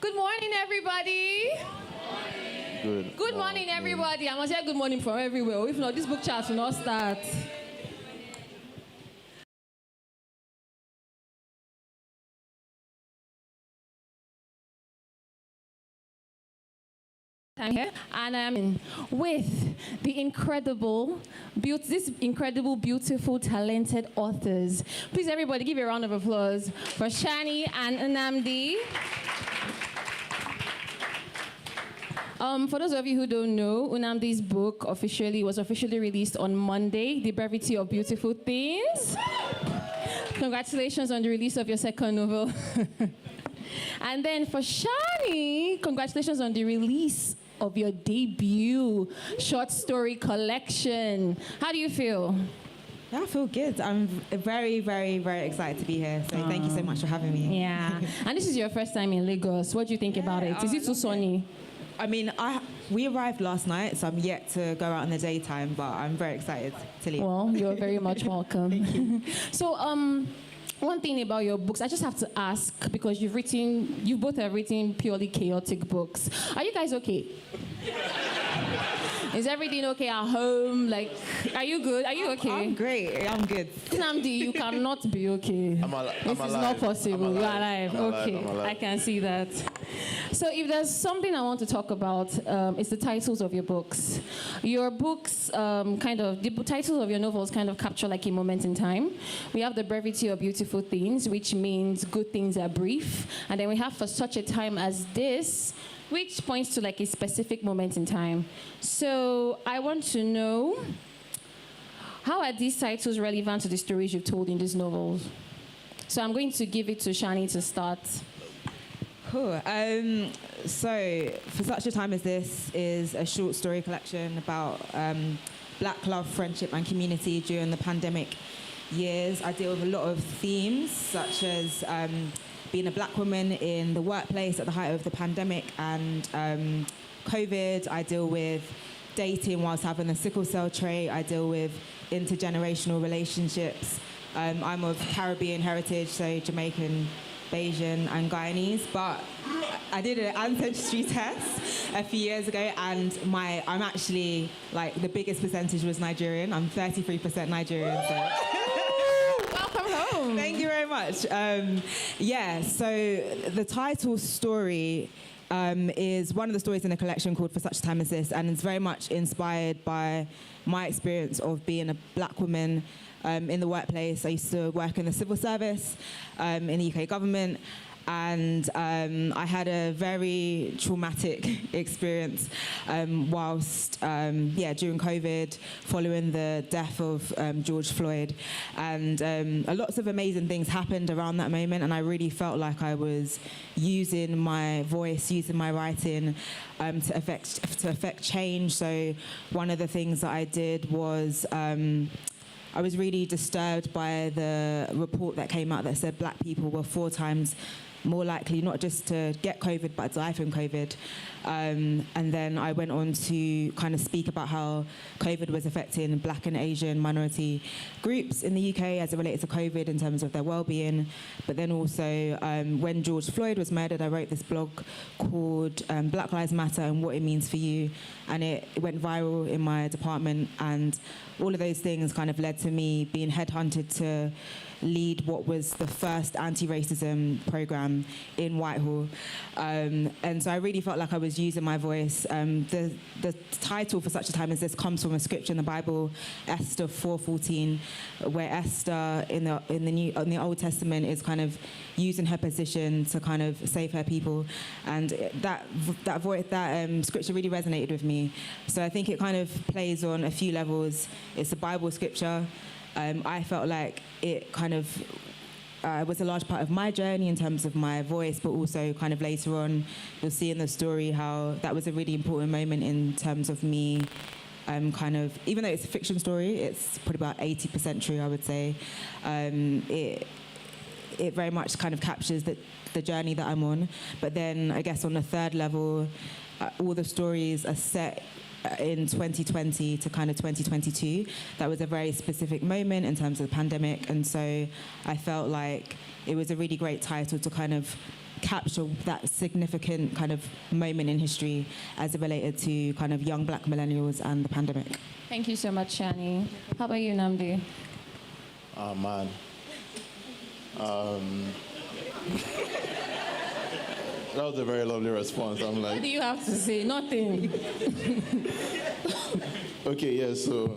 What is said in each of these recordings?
Good morning, everybody. Good morning, everybody. I must say good morning from everywhere. If not, this book chat will not start. I'm here, and I'm with the incredible, beautiful, talented authors. Please, everybody, give a round of applause for Shani and Nnamdi. For those of you who don't know, Nnamdi's book was officially released on Monday, The Brevity of Beautiful Things. Congratulations on the release of your second novel. And then for Shani, congratulations on the release of your debut short story collection. How do you feel? Yeah, I feel good. I'm very, very, very excited to be here. So thank you so much for having me. Yeah. And this is your first time in Lagos. What do you think about it? Is it too sunny? I mean, we arrived last night, so I'm yet to go out in the daytime, but I'm very excited to leave. Well, you're very much welcome. Thank you. So, one thing about your books, I just have to ask, because you both have written purely chaotic books. Are you guys okay? Is everything okay at home? Like, are you good? Are you okay? I'm great. I'm good. Nnamdi, you cannot be okay. This is not possible. You're alive. Okay, I can see that. So if there's something I want to talk about, it's the titles of your books. Your books the titles of your novels kind of capture like a moment in time. We have The Brevity of Beautiful Things, which means good things are brief. And then we have For Such a Time as This, which points to like a specific moment in time. So I want to know, how are these titles relevant to the stories you've told in these novels? So I'm going to give it to Shani to start. Cool. So For Such a Time as This is a short story collection about Black love, friendship, and community during the pandemic years. I deal with a lot of themes, such as being a Black woman in the workplace at the height of the pandemic and COVID. I deal with dating whilst having a sickle cell trait. I deal with intergenerational relationships. I'm of Caribbean heritage, so Jamaican, Bayesian, and Guyanese, but I did an ancestry test a few years ago, and I'm actually, like, the biggest percentage was Nigerian. I'm 33% Nigerian, so... Welcome home. Thank you very much. So the title story is one of the stories in a collection called For Such a Time as This, and it's very much inspired by my experience of being a Black woman in the workplace. I used to work in the civil service in the UK government, and I had a very traumatic experience whilst during COVID, following the death of George Floyd, and lots of amazing things happened around that moment, and I really felt like I was using my voice, using my writing to affect change. So one of the things that I did was I was really disturbed by the report that came out that said Black people were 4 times more likely not just to get COVID, but die from COVID. And then I went on to kind of speak about how COVID was affecting Black and Asian minority groups in the UK as it related to COVID in terms of their well-being. But then also, when George Floyd was murdered, I wrote this blog called Black Lives Matter and What It Means for You. And it went viral in my department. And all of those things kind of led to me being headhunted to lead what was the first anti-racism program in Whitehall. And so I really felt like I was using my voice. The title For Such a Time as This comes from a scripture in the Bible, Esther 4:14, where Esther in the Old Testament is kind of using her position to kind of save her people. And that scripture really resonated with me. So I think it kind of plays on a few levels. It's a Bible scripture. I felt like it kind of was a large part of my journey in terms of my voice, but also kind of later on, you'll see in the story how that was a really important moment in terms of me kind of, even though it's a fiction story, it's probably about 80% true, I would say. It very much kind of captures the journey that I'm on. But then I guess on the third level, all the stories are set in 2020 to kind of 2022. That was a very specific moment in terms of the pandemic, and so I felt like it was a really great title to kind of capture that significant kind of moment in history as it related to kind of young black millennials and the pandemic. Thank you so much, Shani. How about you, Nnamdi? Oh, man. That was a very lovely response. I'm like... What do you have to say? Nothing. Okay, yeah, so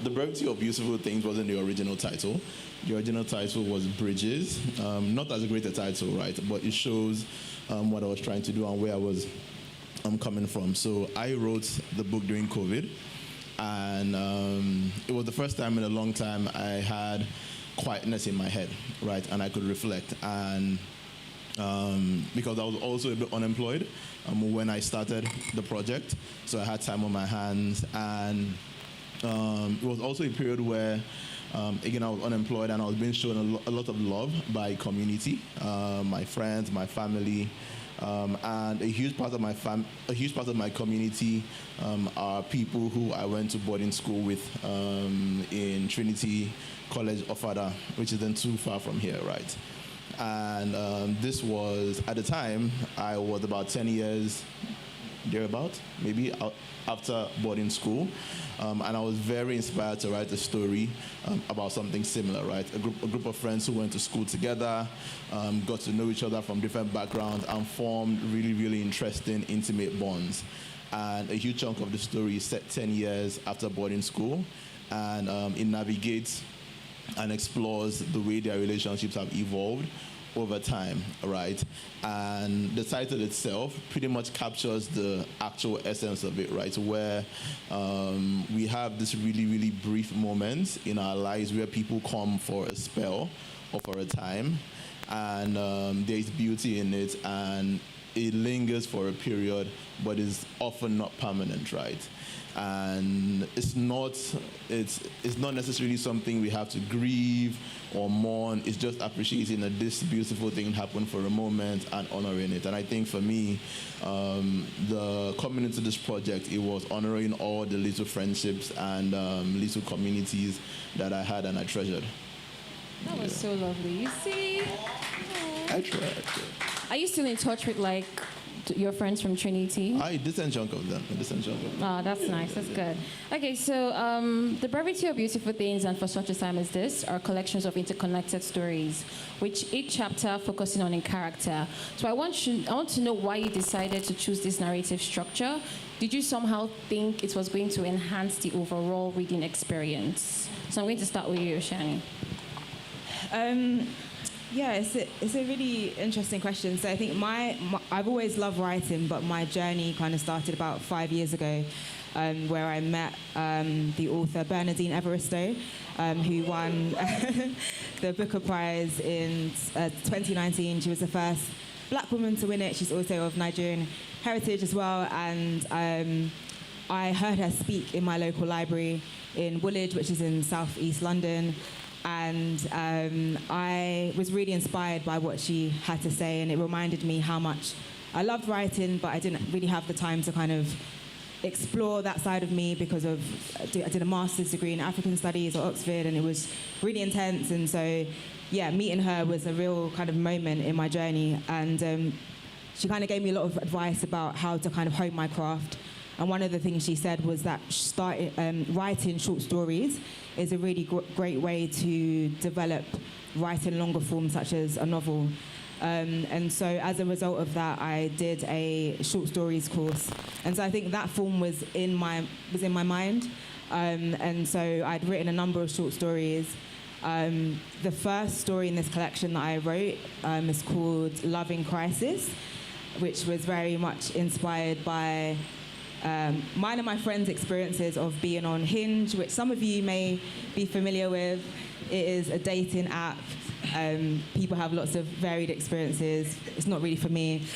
The Brevity of Beautiful Things wasn't the original title. The original title was Bridges. Not as a greater title, right? But it shows what I was trying to do and where I was coming from. So I wrote the book during COVID. And it was the first time in a long time I had quietness in my head, right? And I could reflect. And because I was also a bit unemployed when I started the project, so I had time on my hands. And it was also a period where, again, I was unemployed and I was being shown a lot of love by community, my friends, my family. And a huge part of my community are people who I went to boarding school with in Trinity College Ofada, which isn't too far from here, right? And this was, at the time, I was about 10 years thereabout, maybe after boarding school. And I was very inspired to write a story about something similar, right? A group of friends who went to school together, got to know each other from different backgrounds, and formed really, really interesting, intimate bonds. And a huge chunk of the story is set 10 years after boarding school, and it navigates and explores the way their relationships have evolved over time, right? And the title itself pretty much captures the actual essence of it, right? Where we have this really, really brief moments in our lives where people come for a spell or for a time, and there's beauty in it, and it lingers for a period, but is often not permanent, right? And it's not necessarily something we have to grieve or mourn. It's just appreciating that this beautiful thing happened for a moment and honoring it. And I think for me, the coming into this project, it was honoring all the little friendships and little communities that I had and I treasured. That was so lovely. You see? I tried. Are you still in touch with your friends from Trinity? A decent chunk of them. Oh, that's nice. That's good. Okay, so The Brevity of Beautiful Things and For Such a Time as This are collections of interconnected stories, which each chapter focusing on a character. So I want to know why you decided to choose this narrative structure. Did you somehow think it was going to enhance the overall reading experience? So I'm going to start with you, Shani. Yeah, it's a really interesting question. So I think I've always loved writing, but my journey kind of started about 5 years ago, where I met the author Bernardine Evaristo, who won the Booker Prize in 2019. She was the first black woman to win it. She's also of Nigerian heritage as well. And I heard her speak in my local library in Woolwich, which is in southeast London. And I was really inspired by what she had to say, and it reminded me how much I loved writing, but I didn't really have the time to kind of explore that side of me because I did a master's degree in African Studies at Oxford, and it was really intense. And so, yeah, meeting her was a real kind of moment in my journey. And she kind of gave me a lot of advice about how to kind of hone my craft. And one of the things she said was that writing short stories is a really great way to develop writing longer forms, such as a novel. And so as a result of that, I did a short stories course. And so I think that form was in my mind. And so I'd written a number of short stories. The first story in this collection that I wrote is called Love in Crisis, which was very much inspired by mine and my friends' experiences of being on Hinge, which some of you may be familiar with. It is a dating app. People have lots of varied experiences. It's not really for me.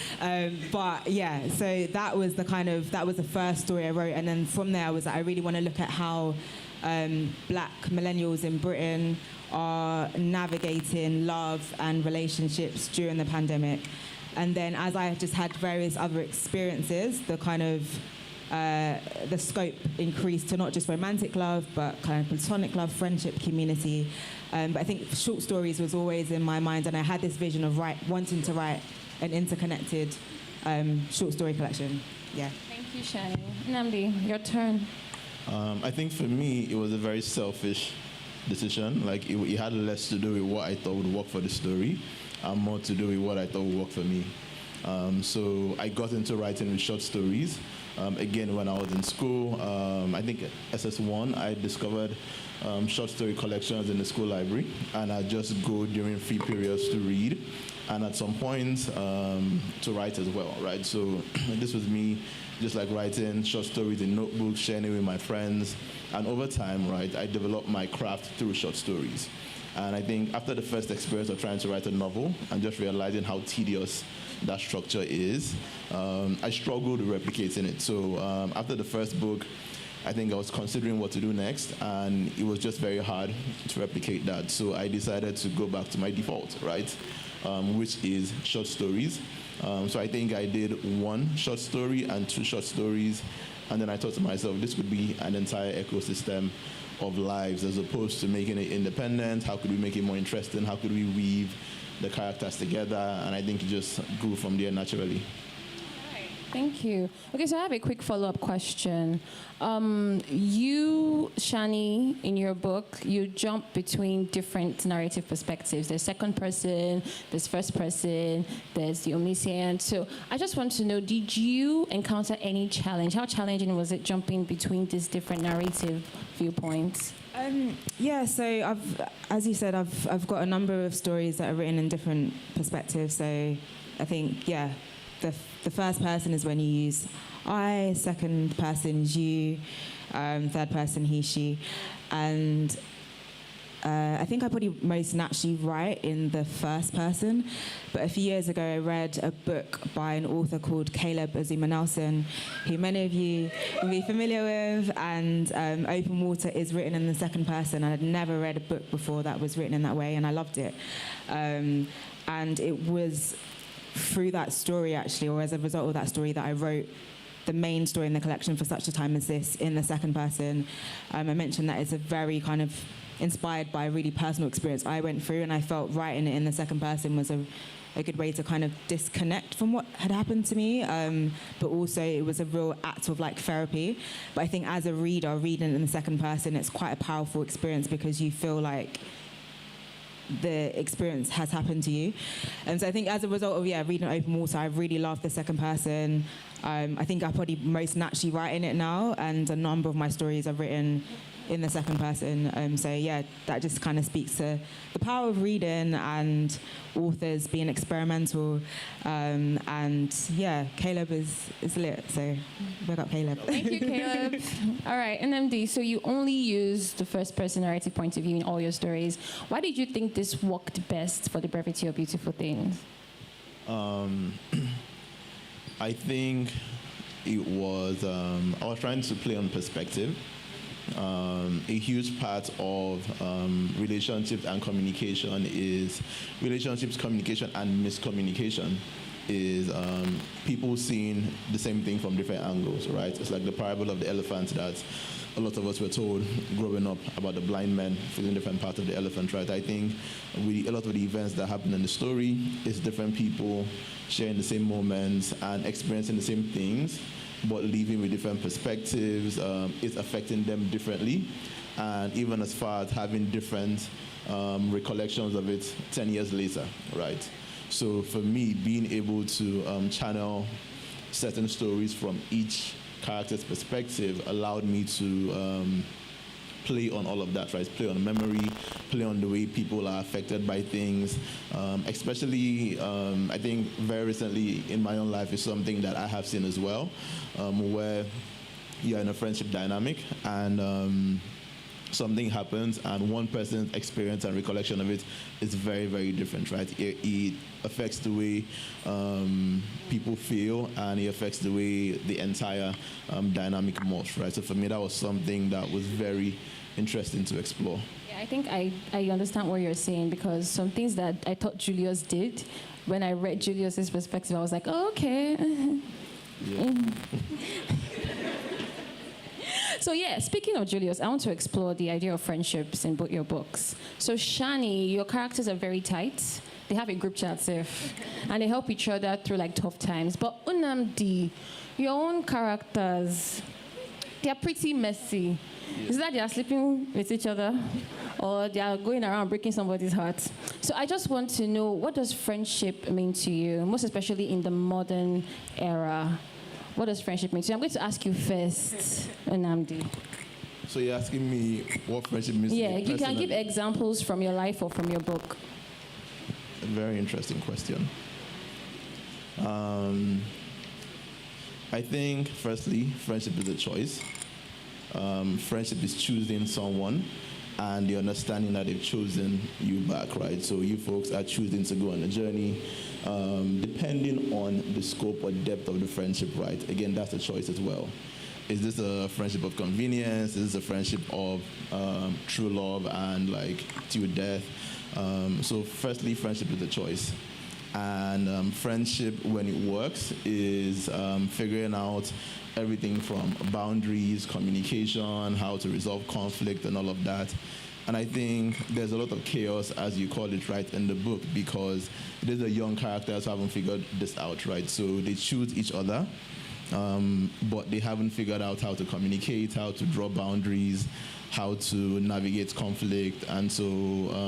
But yeah, so that was the first story I wrote. And then from there, I really want to look at how black millennials in Britain are navigating love and relationships during the pandemic. And then as I just had various other experiences, the scope increased to not just romantic love, but kind of platonic love, friendship, community. But I think short stories was always in my mind, and I had this vision of wanting to write an interconnected short story collection. Yeah. Thank you, Shani. Nnamdi, your turn. I think for me, it was a very selfish decision. Like, it had less to do with what I thought would work for the story and more to do with what I thought would work for me. So I got into writing with short stories. Again, when I was in school, I think SS1, I discovered short story collections in the school library, and I just go during free periods to read, and at some point to write as well, right? So this was me just like writing short stories in notebooks, sharing it with my friends, and over time, right, I developed my craft through short stories. And I think after the first experience of trying to write a novel and just realizing how tedious that structure is, I struggled with replicating it. So after the first book, I think I was considering what to do next, and it was just very hard to replicate that. So I decided to go back to my default, right, which is short stories. So I think I did 1 short story and 2 short stories, and then I thought to myself, this could be an entire ecosystem of lives as opposed to making it independent. How could we make it more interesting? How could we weave the characters together? And I think it just grew from there naturally. Thank you. Okay, so I have a quick follow-up question. You, Shani, in your book, you jump between different narrative perspectives. There's second person, there's first person, there's the omniscient. So I just want to know, did you encounter any challenge? How challenging was it jumping between these different narrative viewpoints? Yeah, so as you said, I've got a number of stories that are written in different perspectives. So I think, yeah, the first person is when you use I, second person is you, third person he, she, and I think I probably most naturally write in the first person. But a few years ago, I read a book by an author called Caleb Azuma Nelson, who many of you will be familiar with, and Open Water is written in the second person. And I'd never read a book before that was written in that way, and I loved it. And it was through that story, actually, or as a result of that story, that I wrote the main story in the collection, For Such a Time as This, in the second person. I mentioned that it's a very kind of inspired by a really personal experience I went through, and I felt writing it in the second person was a good way to kind of disconnect from what had happened to me, but also it was a real act of like therapy. But I think as a reader, reading it in the second person, it's quite a powerful experience because you feel like the experience has happened to you. And so I think as a result of reading Open Water, I really love the second person. I think I probably most naturally write in it now, and a number of my stories are written in the second person. So yeah, that just kind of speaks to the power of reading and authors being experimental. And yeah, Caleb is lit, so big up Caleb. Thank you, Caleb. All right, Nnamdi, so you only use the first person narrative point of view in all your stories. Why did you think this worked best for the Brevity of Beautiful Things? I think it was, I was trying to play on perspective. A huge part of relationships and communication is communication and miscommunication is people seeing the same thing from different angles, right? It's like the parable of the elephant that a lot of us were told growing up about the blind men feeling different parts of the elephant, right? I think a lot of the events that happen in the story is different people sharing the same moments and experiencing the same things, but living with different perspectives. It's affecting them differently, and even as far as having different recollections of it 10 years later, right? So for me, being able to channel certain stories from each character's perspective allowed me to play on all of that, right? Play on memory, play on the way people are affected by things. Especially, I think very recently in my own life is something that I have seen as well, where you're in a friendship dynamic and something happens and one person's experience and recollection of it is very, very different, right? It affects the way people feel, and it affects the way the entire dynamic morphs, right? So for me, that was something that was very interesting to explore. Yeah, I think I understand what you're saying, because some things that I thought Julius did, when I read Julius's perspective, I was like, oh, okay. Yeah. So yeah, speaking of Julius, I want to explore the idea of friendships in both your books. So Shani, your characters are very tight. they have a group chat safe, and they help each other through like tough times. But Nnamdi, your own characters, they are pretty messy. Is that they are sleeping with each other, or they are going around breaking somebody's heart? So I just want to know, what does friendship mean to you, most especially in the modern era? What does friendship mean to you? I'm going to ask you first, Nnamdi. So you're asking me what friendship means to me? Yeah, you can give examples from your life or from your book. A very interesting question. I think, firstly, friendship is a choice. Friendship is choosing someone and the understanding that they've chosen you back, right? So you folks are choosing to go on a journey, depending on the scope or depth of the friendship, right? Again, that's a choice as well. Is this a friendship of convenience? Is this a friendship of true love and like till death? So firstly, friendship is a choice. And friendship, when it works, is figuring out everything from boundaries, communication, how to resolve conflict and all of that. And I think there's a lot of chaos, as you call it, right, in the book, because these are young characters who haven't figured this out, right? So they choose each other, but they haven't figured out how to communicate, how to draw boundaries, how to navigate conflict. And so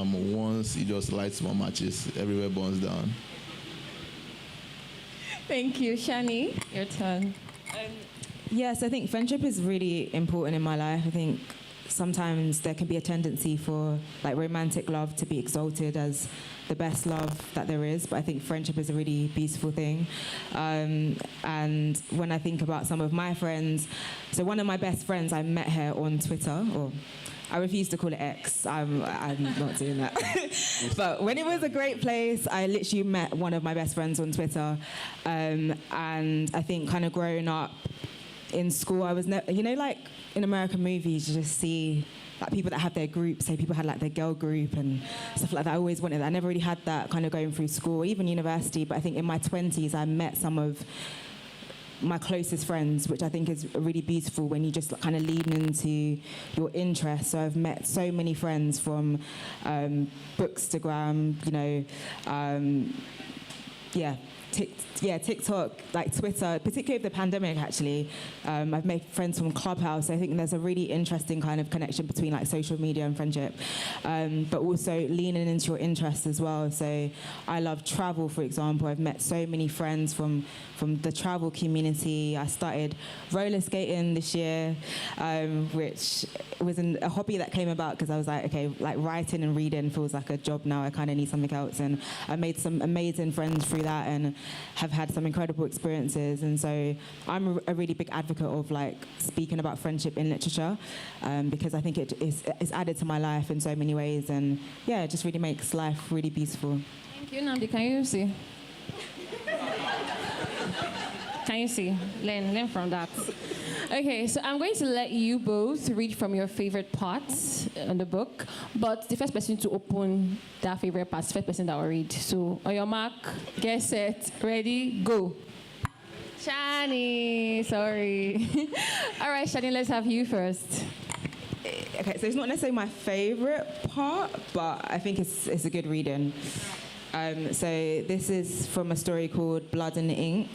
once it just lights more matches, everywhere burns down. Thank you. Shani, your turn. Yes, I think friendship is really important in my life. I think sometimes there can be a tendency for like romantic love to be exalted as the best love that there is, but I think friendship is a really beautiful thing. And when I think about some of my friends, so one of my best friends, I met her on Twitter, or I refuse to call it X. I'm not doing that. But when it was a great place, I literally met one of my best friends on Twitter. And I think kind of growing up in school, I was like in American movies, you just see like people that have their groups, say people had like their girl group and stuff like that. I always wanted that. I never really had that kind of going through school, even university, but I think in my 20s, I met some of my closest friends, which I think is really beautiful when you just kind of lean into your interests. So I've met so many friends from Bookstagram, TikTok, like Twitter, particularly with the pandemic, actually. I've made friends from Clubhouse. I think there's a really interesting kind of connection between like social media and friendship, but also leaning into your interests as well. So I love travel, for example. I've met so many friends from the travel community. I started roller skating this year, which was a hobby that came about because I was like, okay, like writing and reading feels like a job now. I kind of need something else. And I made some amazing friends through that and have had some incredible experiences. And so I'm a really big advocate of like speaking about friendship in literature, because I think it's added to my life in so many ways. And yeah, it just really makes life really beautiful. Thank you, Nnamdi. Can you see? Can you see? Learn from that. Okay, so I'm going to let you both read from your favorite parts in the book, but the first person to open that favorite part, the first person that will read. So on your mark, get set, ready, go. Shani, sorry. All right, Shani, let's have you first. Okay, so it's not necessarily my favorite part, but I think it's a good reading. So this is from a story called Blood and Ink,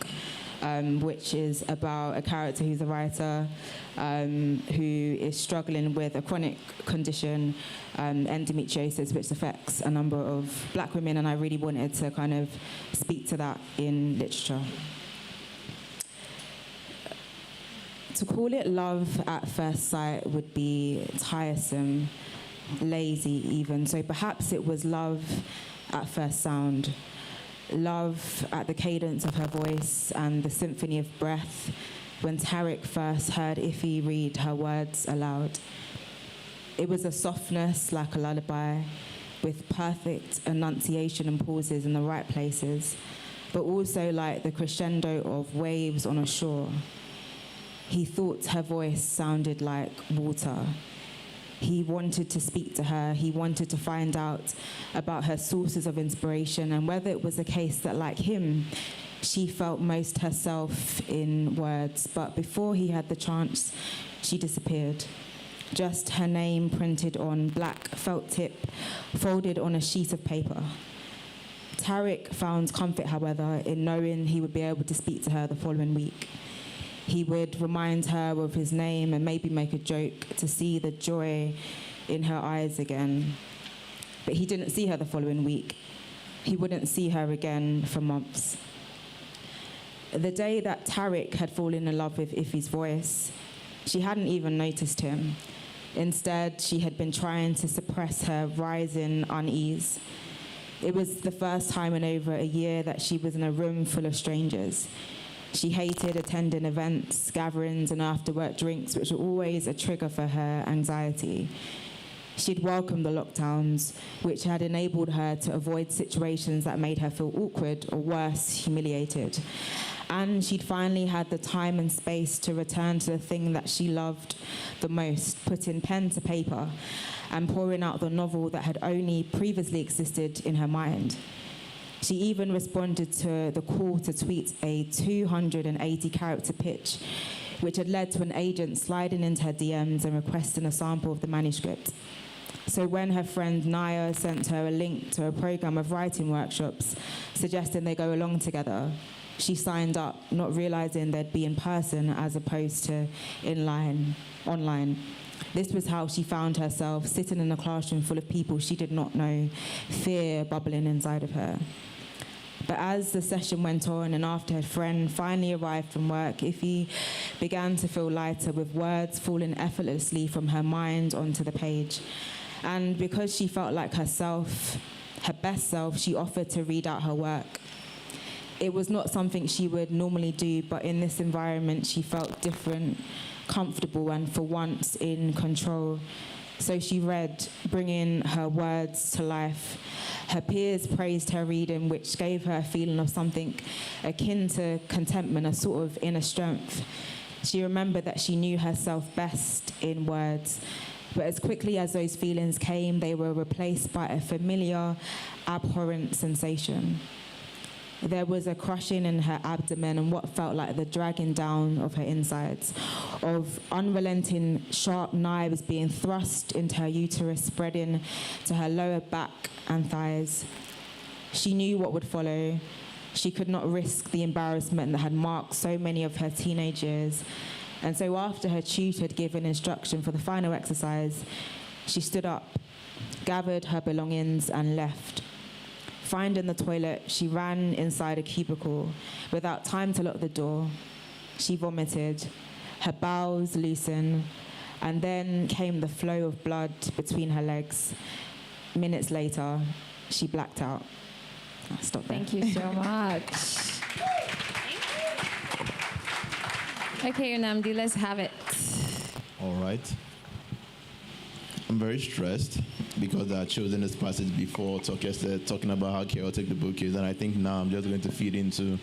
which is about a character who's a writer who is struggling with a chronic condition, endometriosis, which affects a number of black women, and I really wanted to kind of speak to that in literature. To call it love at first sight would be tiresome, lazy even, so perhaps it was love at first sound. Love at the cadence of her voice and the symphony of breath when Tariq first heard Ife read her words aloud. It was a softness like a lullaby with perfect enunciation and pauses in the right places, but also like the crescendo of waves on a shore. He thought her voice sounded like water. He wanted to speak to her. He wanted to find out about her sources of inspiration and whether it was a case that, like him, she felt most herself in words. But before he had the chance, she disappeared. Just her name printed on black felt tip, folded on a sheet of paper. Tariq found comfort, however, in knowing he would be able to speak to her the following week. He would remind her of his name and maybe make a joke to see the joy in her eyes again. But he didn't see her the following week. He wouldn't see her again for months. The day that Tariq had fallen in love with Ife's voice, she hadn't even noticed him. Instead, she had been trying to suppress her rising unease. It was the first time in over a year that she was in a room full of strangers. She hated attending events, gatherings, and after-work drinks, which were always a trigger for her anxiety. She'd welcomed the lockdowns, which had enabled her to avoid situations that made her feel awkward or worse, humiliated. And she'd finally had the time and space to return to the thing that she loved the most, putting pen to paper and pouring out the novel that had only previously existed in her mind. She even responded to the call to tweet a 280-character pitch, which had led to an agent sliding into her DMs and requesting a sample of the manuscript. So when her friend Naya sent her a link to a program of writing workshops, suggesting they go along together, she signed up, not realizing they'd be in person as opposed to online. This was how she found herself sitting in a classroom full of people she did not know, fear bubbling inside of her. But as the session went on and after her friend finally arrived from work, Ife began to feel lighter, with words falling effortlessly from her mind onto the page. And because she felt like herself, her best self, she offered to read out her work. It was not something she would normally do, but in this environment, she felt different, comfortable, and for once in control. So she read, bringing her words to life. Her peers praised her reading, which gave her a feeling of something akin to contentment, a sort of inner strength. She remembered that she knew herself best in words. But as quickly as those feelings came, they were replaced by a familiar, abhorrent sensation. There was a crushing in her abdomen and what felt like the dragging down of her insides, of unrelenting sharp knives being thrust into her uterus, spreading to her lower back and thighs. She knew what would follow. She could not risk the embarrassment that had marked so many of her teenage years. And so after her tutor had given instruction for the final exercise, she stood up, gathered her belongings, and left. Finding the toilet, she ran inside a cubicle. Without time to lock the door, she vomited, her bowels loosened, and then came the flow of blood between her legs. Minutes later, she blacked out. I'll stop there. Thank you so much. Okay, Nnamdi, let's have it. All right. I'm very stressed because I had chosen this passage before talking about how chaotic the book is, and I think now I'm just going to feed into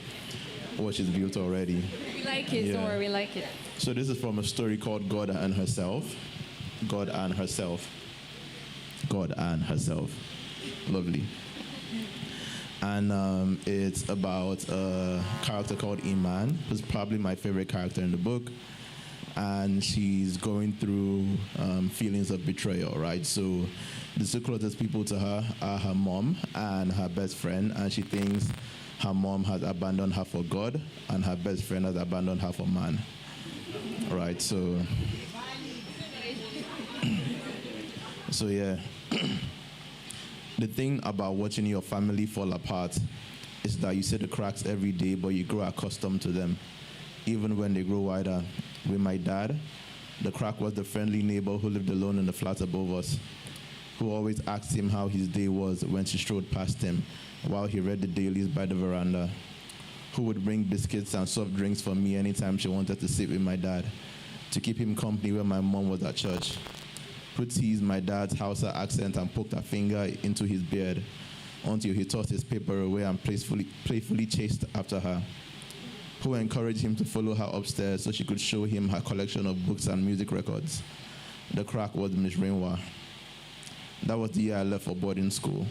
what she's built already. We like it, don't worry, we like it. So this is from a story called God and Herself. God and Herself. God and Herself. Lovely. And it's about a character called Iman, who's probably my favorite character in the book. And she's going through feelings of betrayal, right? So the two closest people to her are her mom and her best friend, and she thinks her mom has abandoned her for God and her best friend has abandoned her for man, right? So yeah. The thing about watching your family fall apart is that you see the cracks every day, but you grow accustomed to them, even when they grow wider. With my dad, the crack was the friendly neighbor who lived alone in the flat above us, who always asked him how his day was when she strode past him while he read the dailies by the veranda, who would bring biscuits and soft drinks for me anytime she wanted to sit with my dad, to keep him company when my mom was at church, who teased my dad's Hausa accent and poked her finger into his beard until he tossed his paper away and playfully chased after her, who encouraged him to follow her upstairs so she could show him her collection of books and music records. The crack was Miss Rainwa. That was the year I left for boarding school.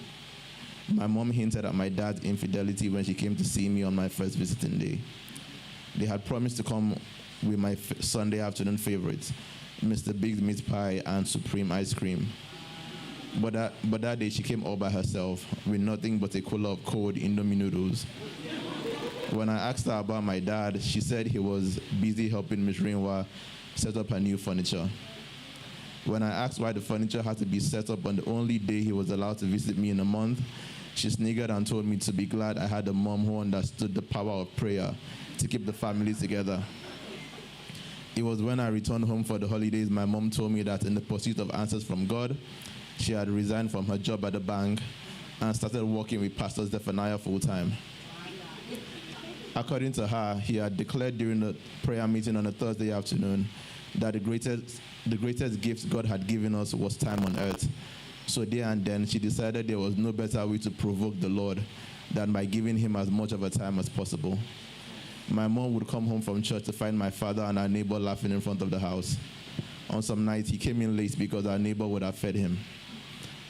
My mom hinted at my dad's infidelity when she came to see me on my first visiting day. They had promised to come with my Sunday afternoon favorites, Mr. Big's meat pie and Supreme ice cream. But that day she came all by herself with nothing but a cooler of cold Indomie noodles. When I asked her about my dad, she said he was busy helping Miss Rinwa set up her new furniture. When I asked why the furniture had to be set up on the only day he was allowed to visit me in a month, she sniggered and told me to be glad I had a mom who understood the power of prayer to keep the family together. It was when I returned home for the holidays, my mom told me that in the pursuit of answers from God, she had resigned from her job at the bank and started working with Pastor Zephaniah full-time. According to her, he had declared during the prayer meeting on a Thursday afternoon that the greatest gift God had given us was time on earth. So there and then, she decided there was no better way to provoke the Lord than by giving him as much of a time as possible. My mom would come home from church to find my father and our neighbor laughing in front of the house. On some nights, he came in late because our neighbor would have fed him.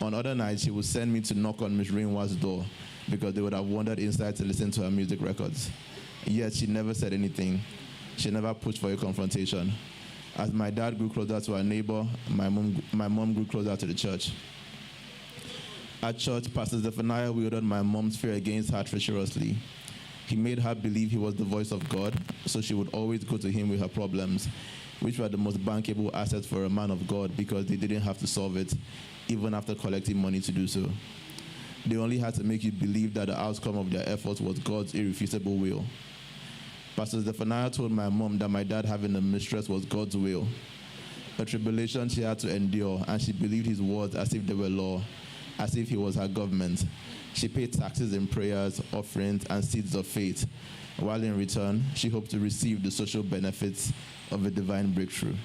On other nights, she would send me to knock on Miss Rinwa's door because they would have wandered inside to listen to her music records. Yet she never said anything. She never pushed for a confrontation. As my dad grew closer to our neighbor, my mom grew closer to the church. At church, Pastor Zephaniah wielded my mom's fear against her treacherously. He made her believe he was the voice of God, so she would always go to him with her problems, which were the most bankable assets for a man of God because they didn't have to solve it, even after collecting money to do so. They only had to make you believe that the outcome of their efforts was God's irrefutable will. Pastor Zephaniah told my mom that my dad having a mistress was God's will, a tribulation she had to endure, and she believed his words as if they were law, as if he was her government. She paid taxes in prayers, offerings, and seeds of faith, while in return, she hoped to receive the social benefits of a divine breakthrough.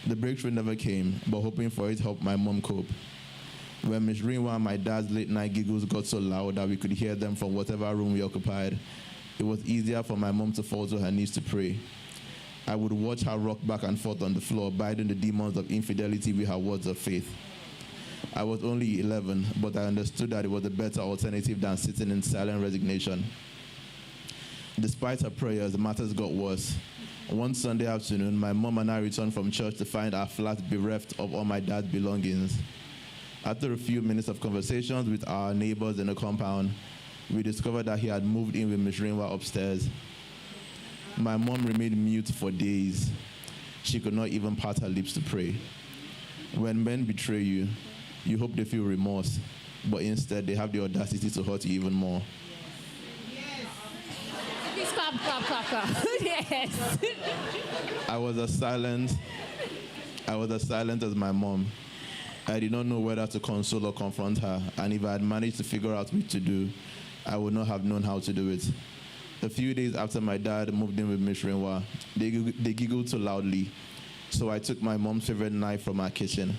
The breakthrough never came, but hoping for it helped my mom cope. When Miss Rinwa and my dad's late-night giggles got so loud that we could hear them from whatever room we occupied, it was easier for my mom to fall to her knees to pray. I would watch her rock back and forth on the floor, biting the demons of infidelity with her words of faith. I was only 11, but I understood that it was a better alternative than sitting in silent resignation. Despite her prayers, matters got worse. One Sunday afternoon, my mom and I returned from church to find our flat bereft of all my dad's belongings. After a few minutes of conversations with our neighbors in the compound, we discovered that he had moved in with Miss Rinwa upstairs. My mom remained mute for days. She could not even part her lips to pray. When men betray you, you hope they feel remorse, but instead they have the audacity to hurt you even more. Yes. Please clap. Yes. I was as silent as my mom. I did not know whether to console or confront her, and if I had managed to figure out what to do, I would not have known how to do it. A few days after my dad moved in with Miss Rinwa, they giggled so loudly, so I took my mom's favorite knife from our kitchen,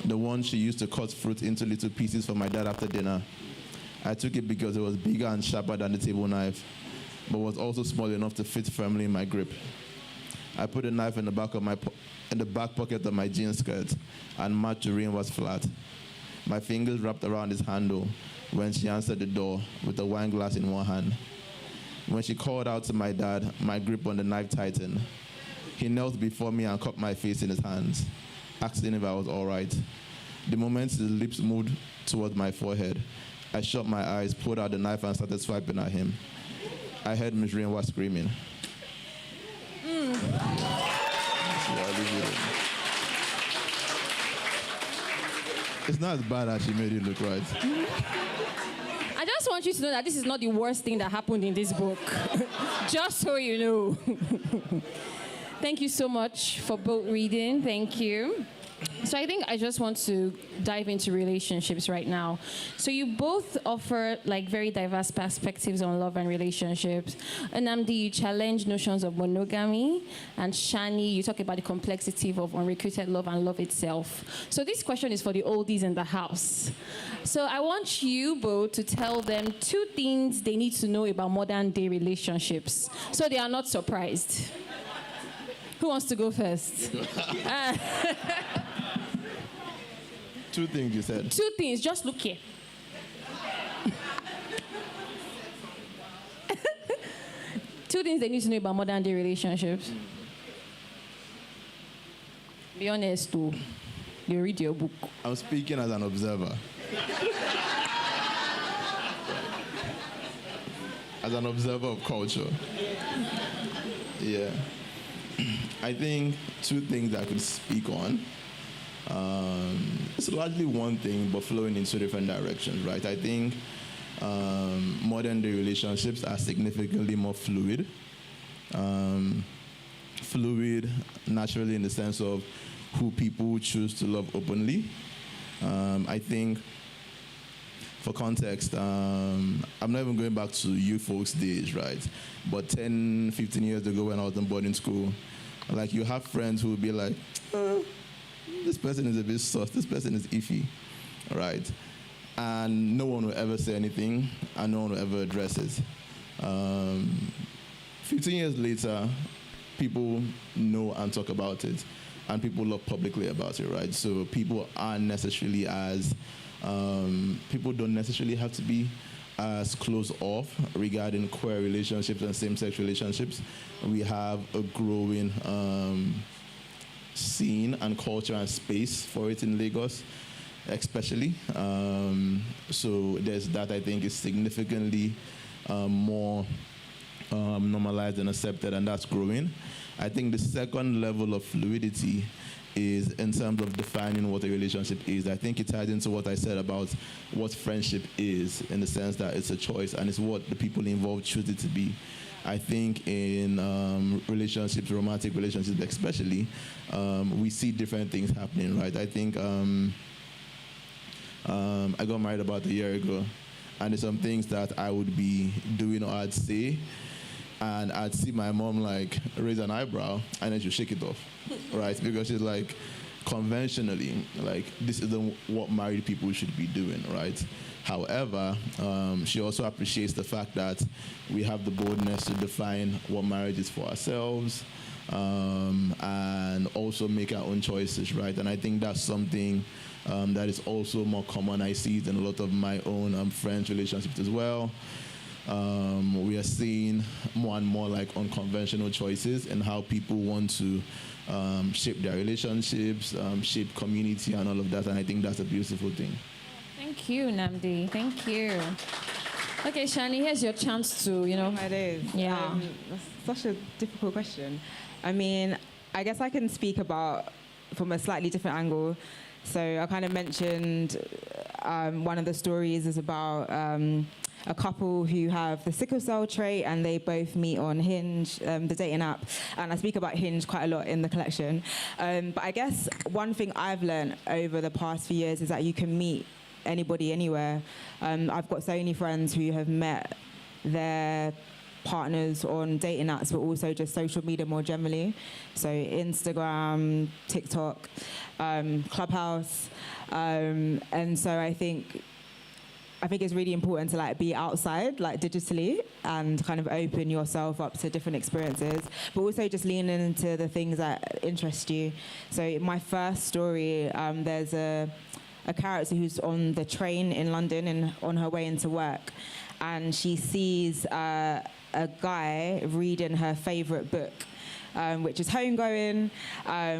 the one she used to cut fruit into little pieces for my dad after dinner. I took it because it was bigger and sharper than the table knife, but was also small enough to fit firmly in my grip. I put the knife in the back pocket of my jeans skirt and marched to Rinwa's flat. My fingers wrapped around his handle when she answered the door with a wine glass in one hand. When she called out to my dad, my grip on the knife tightened. He knelt before me and cupped my face in his hands, asking if I was all right. The moment his lips moved towards my forehead, I shut my eyes, pulled out the knife, and started swiping at him. I heard Miss Rinwa screaming. It's not as bad as she made it look, right? I just want you to know that this is not the worst thing that happened in this book. Just so you know. Thank you so much for both reading. Thank you. So I think I just want to dive into relationships right now. So you both offer like very diverse perspectives on love and relationships. Nnamdi, you challenge notions of monogamy, and Shani, you talk about the complexity of unrequited love and love itself. So this question is for the oldies in the house. So I want you both to tell them 2 things they need to know about modern day relationships, so they are not surprised. Who wants to go first? 2 things you said. 2 things, just look here. 2 things they need to know about modern day relationships. Be honest too. You read your book. I'm speaking as an observer. As an observer of culture. Yeah. I think two things I could speak on. It's largely one thing, but flowing in two different directions, right? I think modern day relationships are significantly more fluid. Fluid, naturally, in the sense of who people choose to love openly. I think, for context, I'm not even going back to you folks' days, right? But 10, 15 years ago when I was in boarding school, like, you have friends who will be like, this person is a bit sus, this person is iffy, right? And no one will ever say anything, and no one will ever address it. 15 years later, people know and talk about it, and people love publicly about it, right? So people aren't necessarily as, people don't necessarily have to be as close off regarding queer relationships and same-sex relationships. We have a growing scene and culture and space for it in Lagos, especially. So there's that, I think, is significantly more normalized and accepted, and that's growing. I think the second level of fluidity is in terms of defining what a relationship is. I think it ties into what I said about what friendship is, in the sense that it's a choice and it's what the people involved choose it to be. I think in relationships, romantic relationships especially, we see different things happening, right? I think I got married about a year ago, and there's some things that I would be doing or I'd say, and I'd see my mom like raise an eyebrow, and then she'll shake it off, right? Because she's like, conventionally, like, this isn't what married people should be doing, right? However, she also appreciates the fact that we have the boldness to define what marriage is for ourselves, and also make our own choices, right? And I think that's something that is also more common. I see it in a lot of my own friends' relationships as well. We are seeing more and more like unconventional choices in how people want to shape their relationships, shape community and all of that, and I think that's a beautiful thing. Thank you, Nnamdi. Thank you. Okay, Shani, here's your chance to, It is. Yeah. That's such a difficult question. I mean, I guess I can speak about from a slightly different angle. So I kind of mentioned one of the stories is about a couple who have the sickle cell trait, and they both meet on Hinge, the dating app. And I speak about Hinge quite a lot in the collection. But I guess one thing I've learned over the past few years is that you can meet anybody anywhere. I've got so many friends who have met their partners on dating apps, but also just social media more generally. So Instagram, TikTok, Clubhouse. And so I think it's really important to like be outside, like digitally, and kind of open yourself up to different experiences, but also just leaning into the things that interest you. So my first story, there's a character who's on the train in London and on her way into work, and she sees a guy reading her favorite book, which is Homegoing,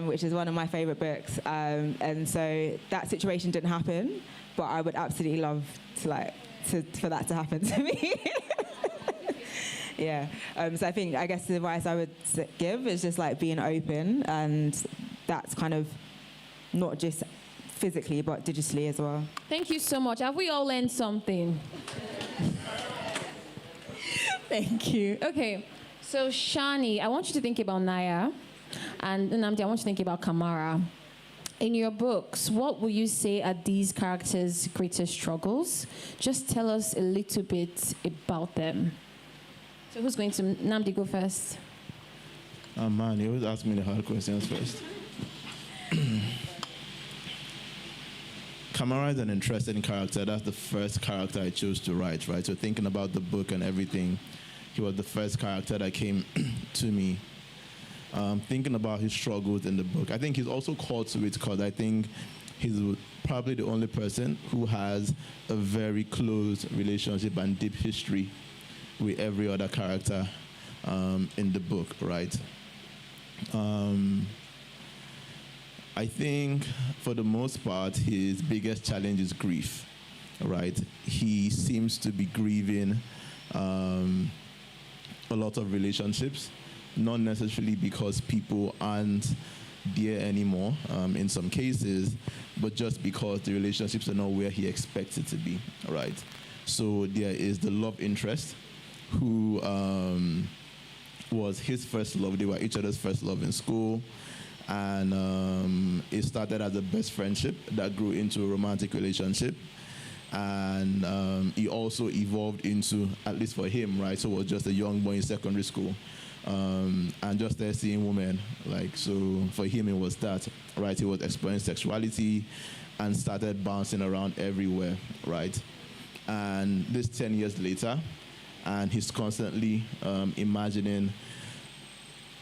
which is one of my favorite books. And so that situation didn't happen, but I would absolutely love for that to happen to me. Yeah. So I guess the advice I would give is just like being open, and that's kind of not just physically, but digitally as well. Thank you so much. Have we all learned something? Thank you. Okay. So Shani, I want you to think about Naya, and Nnamdi, I want you to think about Kamara. In your books, what will you say are these characters' greatest struggles? Just tell us a little bit about them. So who's going to? Nnamdi, go first. Oh man, you always ask me the hard questions first. Kamara is an interesting character. That's the first character I chose to write, right? So thinking about the book and everything, he was the first character that came to me. Thinking about his struggles in the book, I think he's also called to it because I think he's probably the only person who has a very close relationship and deep history with every other character in the book, right? I think for the most part, his biggest challenge is grief, right? He seems to be grieving a lot of relationships, not necessarily because people aren't dear anymore in some cases, but just because the relationships are not where he expects it to be, right? So there is the love interest who was his first love. They were each other's first love in school. And it started as a best friendship that grew into a romantic relationship. And it also evolved into, at least for him, right? So it was just a young boy in secondary school. And just there seeing women. Like, so for him, it was that, right? He was exploring sexuality and started bouncing around everywhere, right? And this 10 years later, and he's constantly imagining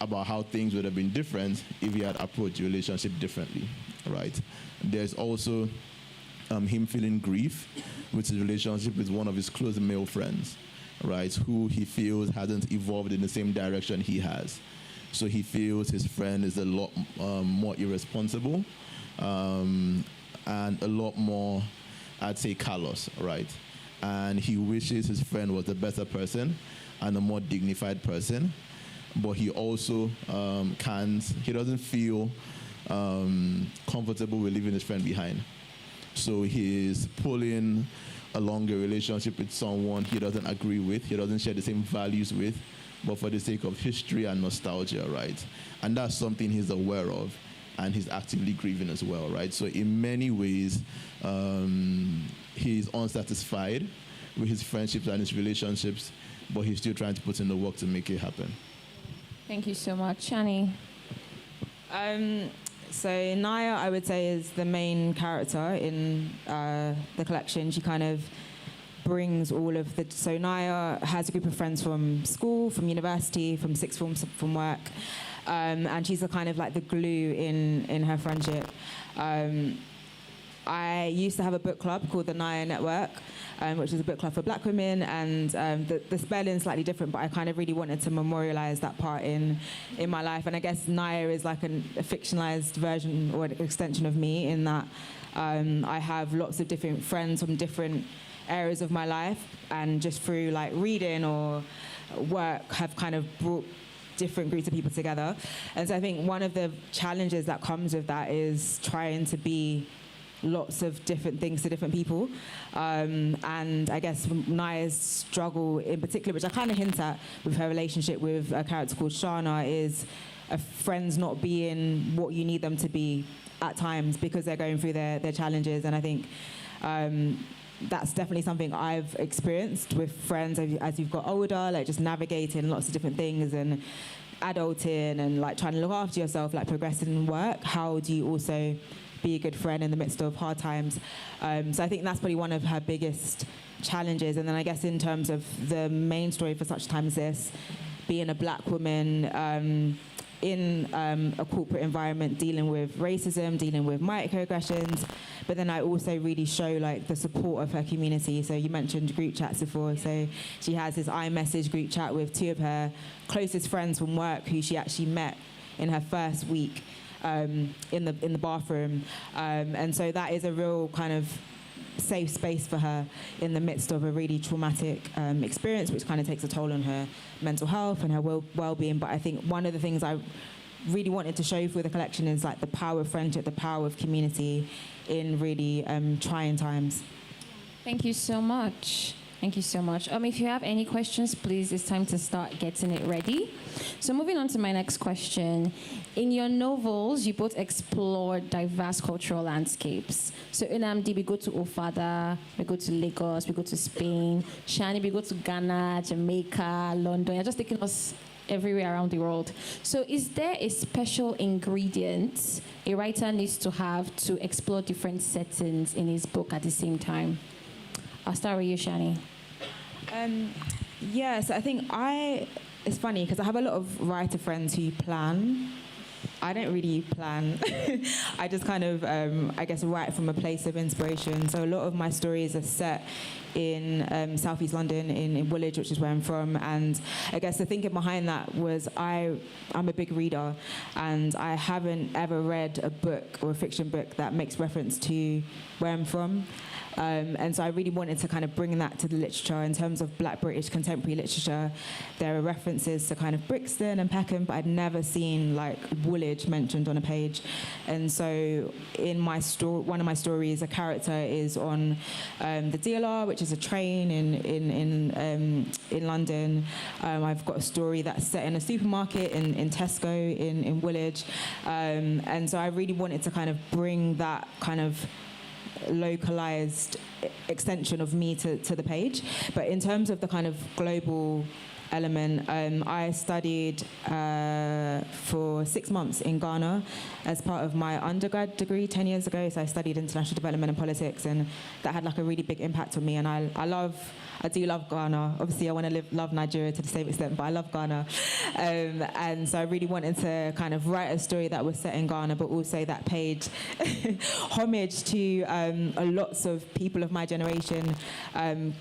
about how things would have been different if he had approached the relationship differently, right? There's also him feeling grief with his relationship with one of his close male friends, right, who he feels hasn't evolved in the same direction he has. So he feels his friend is a lot more irresponsible and a lot more, I'd say, callous, right? And he wishes his friend was a better person and a more dignified person, but he also he doesn't feel comfortable with leaving his friend behind. So he's pulling along a relationship with someone he doesn't agree with, he doesn't share the same values with, but for the sake of history and nostalgia, right? And that's something he's aware of, and he's actively grieving as well, right? So in many ways, he's unsatisfied with his friendships and his relationships, but he's still trying to put in the work to make it happen. Thank you so much. Shani? So Naya, I would say, is the main character in the collection. She kind of brings all of the... So Naya has a group of friends from school, from university, from sixth form, from work. And she's a kind of like the glue in her friendship. I used to have a book club called the Naya Network, which is a book club for black women, and the spelling is slightly different, but I kind of really wanted to memorialize that part in my life. And I guess Naya is like a fictionalized version or an extension of me in that I have lots of different friends from different areas of my life, and just through like reading or work have kind of brought different groups of people together. And so I think one of the challenges that comes with that is trying to be lots of different things to different people. And I guess Naya's struggle in particular, which I kind of hint at with her relationship with a character called Shana, is friends not being what you need them to be at times because they're going through their challenges. And I think that's definitely something I've experienced with friends as you've got older, like just navigating lots of different things and adulting and like trying to look after yourself, like progressing in work. How do you also be a good friend in the midst of hard times? So I think that's probably one of her biggest challenges. And then I guess in terms of the main story for such a time as this, being a black woman in a corporate environment, dealing with racism, dealing with microaggressions, but then I also really show like the support of her community. So you mentioned group chats before. So she has this iMessage group chat with two of her closest friends from work who she actually met in her first week in the bathroom. And so that is a real kind of safe space for her in the midst of a really traumatic experience, which kind of takes a toll on her mental health and her well-being. But I think one of the things I really wanted to show for the collection is like the power of friendship, the power of community in really trying times. Thank you so much. Thank you so much. If you have any questions, please, it's time to start getting it ready. So moving on to my next question. In your novels, you both explore diverse cultural landscapes. So in Nnamdi, we go to Ofada, we go to Lagos, we go to Spain. Shani, we go to Ghana, Jamaica, London. You're just taking us everywhere around the world. So is there a special ingredient a writer needs to have to explore different settings in his book at the same time? I'll start with you, Shani. Yes, I think it's funny because I have a lot of writer friends who plan I don't really plan. I just kind of, I guess, write from a place of inspiration. So a lot of my stories are set in Southeast London, in Woolwich, which is where I'm from. And I guess the thinking behind that was I'm a big reader, and I haven't ever read a book or a fiction book that makes reference to where I'm from. And so I really wanted to kind of bring that to the literature. In terms of Black British contemporary literature, there are references to kind of Brixton and Peckham, but I'd never seen like Woolwich mentioned on a page. And so in my one of my stories, a character is on the DLR, which is a train in London. I've got a story that's set in a supermarket in Tesco in Woolwich. And so I really wanted to kind of bring that kind of localized extension of me to the page. But in terms of the kind of global element, I studied for 6 months in Ghana as part of my undergrad degree 10 years ago. So I studied international development and politics, and that had like a really big impact on me. And I do love Ghana. Obviously, I want to love Nigeria to the same extent, but I love Ghana. And so I really wanted to kind of write a story that was set in Ghana, but also that paid homage to lots of people of my generation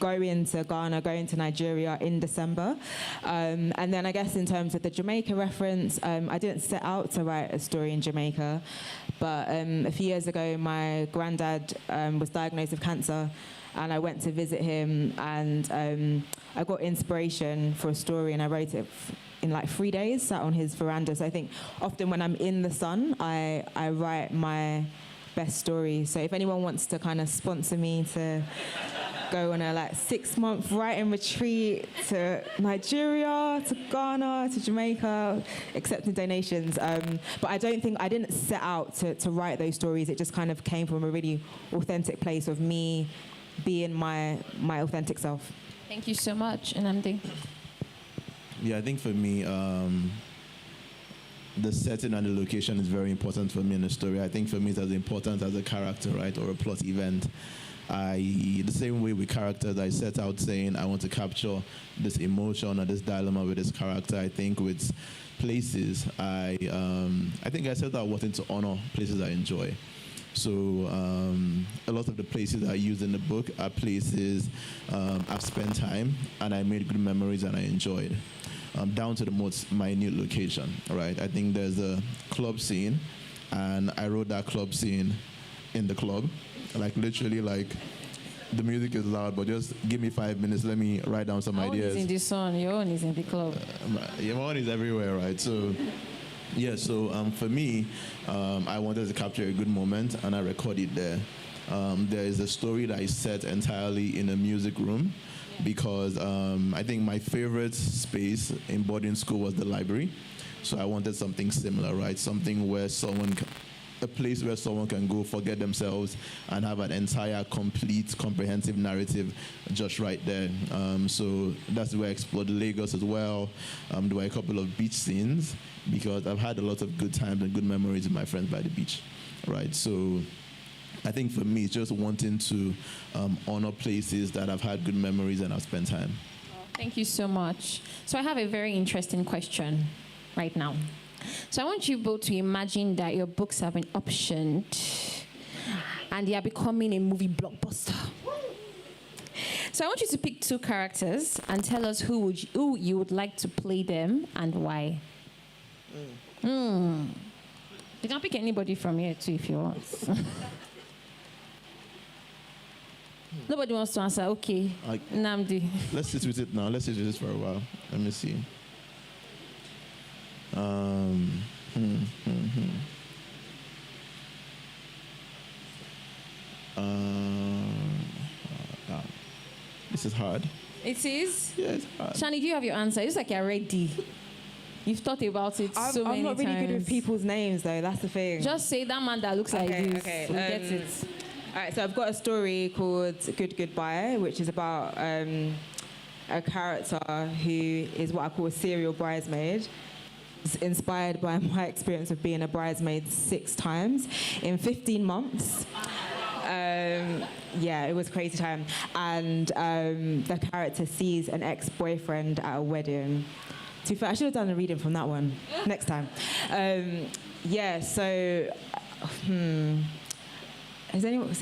going to Ghana, going to Nigeria in December. And then I guess in terms of the Jamaica reference, I didn't set out to write a story in Jamaica, but a few years ago, my granddad was diagnosed with cancer, and I went to visit him, and I got inspiration for a story, and I wrote it in like 3 days, sat on his veranda. So I think often when I'm in the sun, I write my best stories. So if anyone wants to kind of sponsor me to go on a like 6-month writing retreat to Nigeria, to Ghana, to Jamaica, accepting donations. But I didn't set out to write those stories. It just kind of came from a really authentic place of me being my authentic self. Thank you so much, Nnamdi. Yeah, I think for me, the setting and the location is very important for me in the story. I think for me it's as important as a character, right, or a plot event. The same way with characters, I set out saying I want to capture this emotion or this dilemma with this character. I think with places, I think I set out wanting to honor places I enjoy. So a lot of the places I use in the book are places I've spent time and I made good memories and I enjoyed, down to the most minute location, right? I think there's a club scene, and I wrote that club scene in the club. Like literally, like the music is loud, but just give me 5 minutes. Let me write down some ideas. Your own is in the sun. Your own is in the club. Your own is everywhere, right? So, yeah. So for me, I wanted to capture a good moment, and I recorded there. There is a story that is set entirely in a music room, because I think my favorite space in boarding school was the library. So I wanted something similar, right? Something where a place where someone can go forget themselves and have an entire, complete, comprehensive narrative just right there. So that's where I explored Lagos as well. There were a couple of beach scenes, because I've had a lot of good times and good memories with my friends by the beach, right? So I think for me, it's just wanting to honor places that I've had good memories and I've spent time. Thank you so much. So I have a very interesting question right now. So I want you both to imagine that your books have been optioned and they are becoming a movie blockbuster. So I want you to pick 2 characters and tell us who you would like to play them and why. You can pick anybody from here too if you want. Nobody wants to answer. Okay. Nnamdi. Let's sit with it now. Let's sit with it for a while. Let me see. This is hard. It is? Yeah, it's hard. Shani, do you have your answer? It's like you're ready. You've thought about it so many times. I'm not really good with people's names, though. That's the thing. Just say that man that looks like this. Okay. We'll get it. All right, so I've got a story called Good Goodbye, which is about a character who is what I call a serial bridesmaid. It's inspired by my experience of being a bridesmaid 6 times in 15 months. Yeah, it was a crazy time. And the character sees an ex-boyfriend at a wedding. To be fair, I should have done a reading from that one next time. Yeah, so, so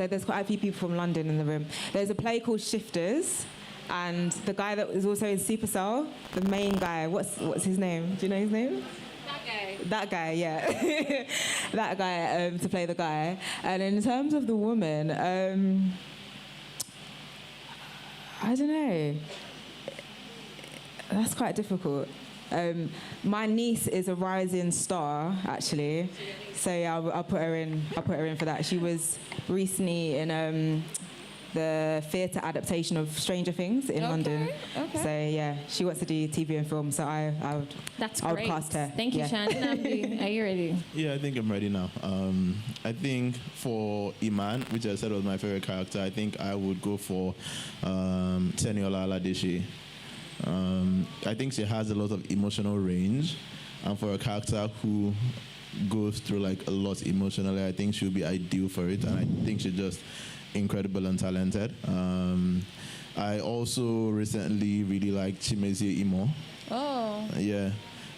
there's quite a few people from London in the room. There's a play called Shifters, and the guy that was also in Supercell, the main guy, what's his name? Do you know his name? That guy, yeah. That guy to play the guy. And in terms of the woman, I don't know. That's quite difficult. My niece is a rising star, actually. So yeah, I'll put her in. I'll put her in for that. She was recently in the theatre adaptation of Stranger Things in London. Okay. So yeah, she wants to do TV and film. So I would cast her. Thank you, Shan. Nnamdi, are you ready? Yeah, I think I'm ready now. I think for Iman, which I said was my favorite character, I think I would go for Teniola Aladeshi. I think she has a lot of emotional range, and for a character who goes through like a lot emotionally, I think she'll be ideal for it, and I think she's just incredible and talented. I also recently really liked Chimezie Imo. Oh. Yeah.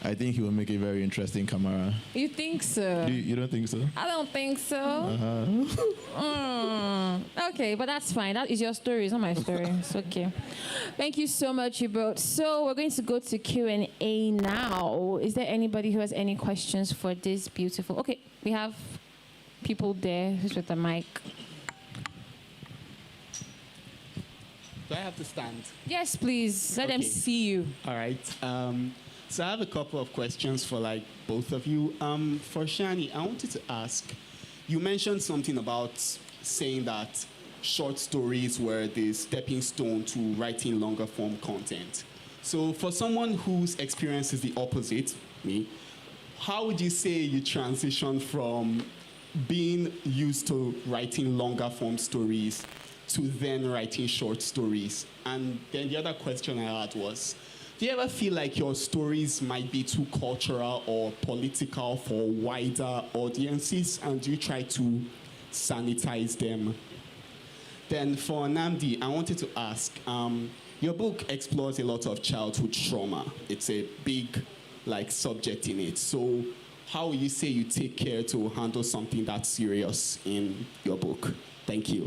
I think he will make a very interesting Kamara. You think so? You don't think so? I don't think so. Okay, but that's fine. That is your story. It's not my story. It's okay. Thank you so much, you both. So we're going to go to Q&A now. Is there anybody who has any questions for this beautiful... Okay, we have people there. Who's with the mic? Do I have to stand? Yes, please. Let them see you. All right. So I have a couple of questions for like both of you. For Shani, I wanted to ask, you mentioned something about saying that short stories were the stepping stone to writing longer form content. So for someone whose experience is the opposite, me, how would you say you transition from being used to writing longer form stories to then writing short stories? And then the other question I had was, do you ever feel like your stories might be too cultural or political for wider audiences, and do you try to sanitize them? Then for Nnamdi, I wanted to ask, your book explores a lot of childhood trauma. It's a big subject in it. So how will you say you take care to handle something that serious in your book? Thank you.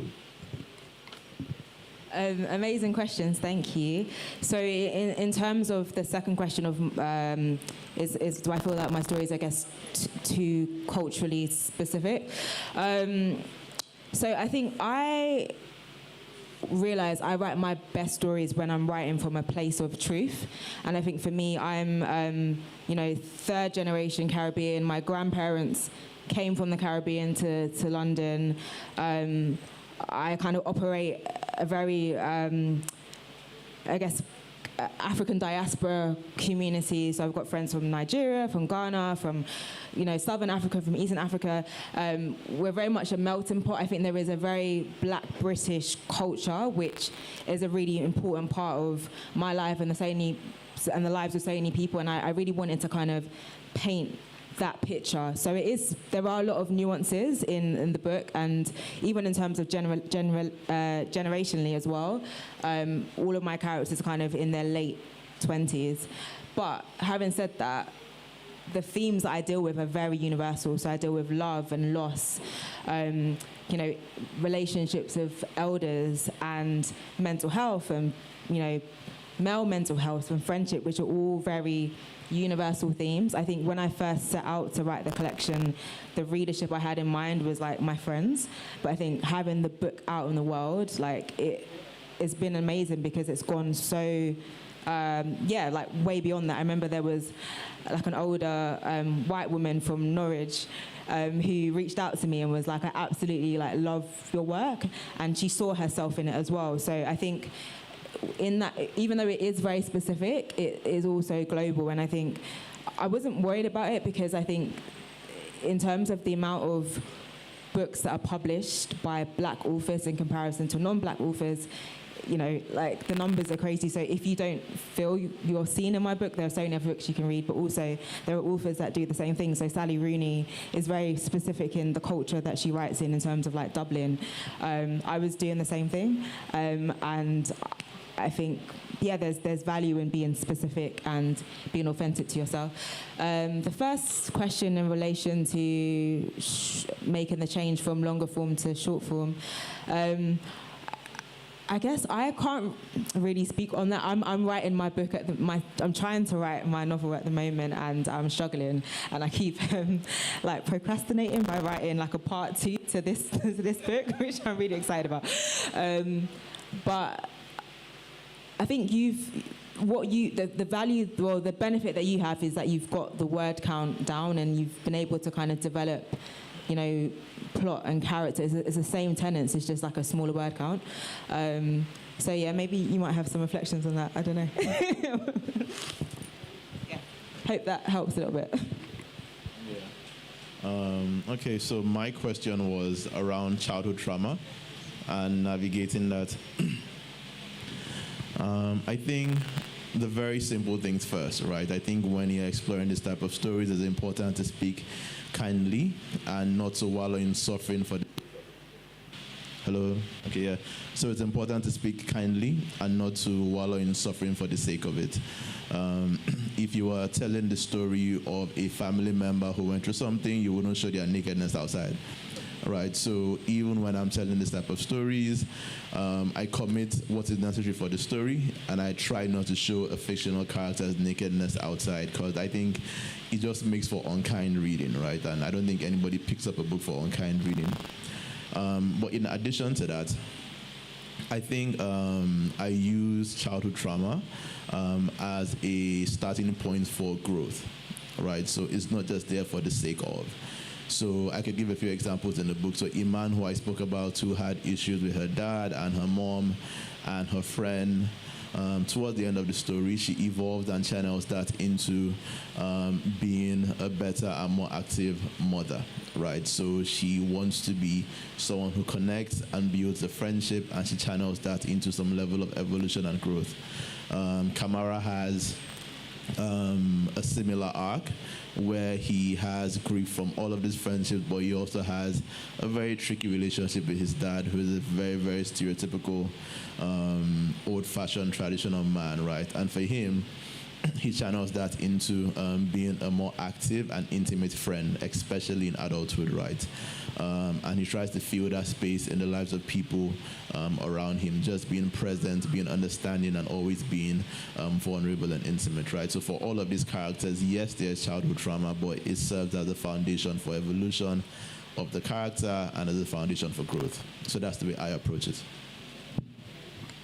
Amazing questions, thank you. So in terms of the second question of is do I feel that my story is, I guess, too culturally specific? So I think I realize I write my best stories when I'm writing from a place of truth. And I think for me, I'm third generation Caribbean. My grandparents came from the Caribbean to London. I kind of operate a very, African diaspora community. So I've got friends from Nigeria, from Ghana, from, Southern Africa, from Eastern Africa. We're very much a melting pot. I think there is a very Black British culture, which is a really important part of my life and the lives of so many people. And I really wanted to kind of paint that picture. So there are a lot of nuances in the book, and even in terms of generationally as well. All of my characters are kind of in their late 20s. But having said that, the themes that I deal with are very universal. So I deal with love and loss, relationships of elders and mental health and, male mental health and friendship, which are all very universal themes. I think when I first set out to write the collection, the readership I had in mind was my friends. But I think having the book out in the world, it's been amazing because it's gone so, way beyond that. I remember there was an older white woman from Norwich who reached out to me and was like, I absolutely love your work. And she saw herself in it as well. So I think in that, even though it is very specific, it is also global. And I think I wasn't worried about it because I think in terms of the amount of books that are published by Black authors in comparison to non-Black authors, the numbers are crazy. So if you don't feel you're seen in my book, there are so many books you can read, but also there are authors that do the same thing. So Sally Rooney is very specific in the culture that she writes in terms of Dublin. I was doing the same thing. And I think, there's value in being specific and being authentic to yourself. The first question in relation to making the change from longer form to short form, I guess I can't really speak on that. I'm writing my book I'm trying to write my novel at the moment, and I'm struggling, and I keep procrastinating by writing like a part 2 to this book, which I'm really excited about. But I think the benefit that you have is that you've got the word count down, and you've been able to kind of develop, plot and character. It's the same tenets, it's just like a smaller word count. So yeah, maybe you might have some reflections on that. I don't know. Yeah. Hope that helps a little bit. Yeah. Okay, so my question was around childhood trauma and navigating that. I think the very simple things first, right? I think when you're exploring this type of stories, it's important to speak kindly and not to wallow in suffering for the... Hello? Okay, yeah. So it's important to speak kindly and not to wallow in suffering for the sake of it. If you are telling the story of a family member who went through something, you wouldn't show their nakedness outside. Right, so even when I'm telling this type of stories, I commit what is necessary for the story, and I try not to show a fictional character's nakedness outside, because I think it just makes for unkind reading, right? And I don't think anybody picks up a book for unkind reading. But in addition to that, I think I use childhood trauma as a starting point for growth, right? So it's not just there for the sake of. So I could give a few examples in the book. So Iman, who I spoke about, who had issues with her dad and her mom and her friend, towards the end of the story, she evolved and channels that into being a better and more active mother, right? So she wants to be someone who connects and builds a friendship, and she channels that into some level of evolution and growth. Kamara has a similar arc where he has grief from all of these friendships, but he also has a very tricky relationship with his dad, who is a very, very stereotypical, old-fashioned, traditional man, right? And for him, he channels that into being a more active and intimate friend, especially in adulthood, right? And he tries to fill that space in the lives of people around him, just being present, being understanding, and always being vulnerable and intimate, right? So for all of these characters, yes, there's childhood trauma, but it serves as a foundation for evolution of the character and as a foundation for growth. So that's the way I approach it.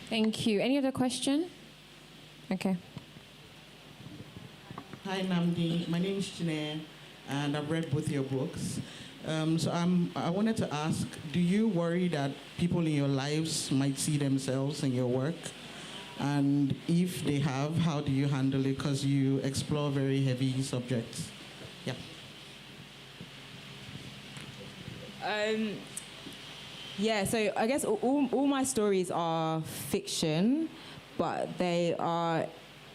Thank you. Any other question? Okay. Hi, Nnamdi. My name is Janae, and I've read both your books. I wanted to ask, do you worry that people in your lives might see themselves in your work? And if they have, how do you handle it? Because you explore very heavy subjects. Yeah. So I guess all my stories are fiction, but they are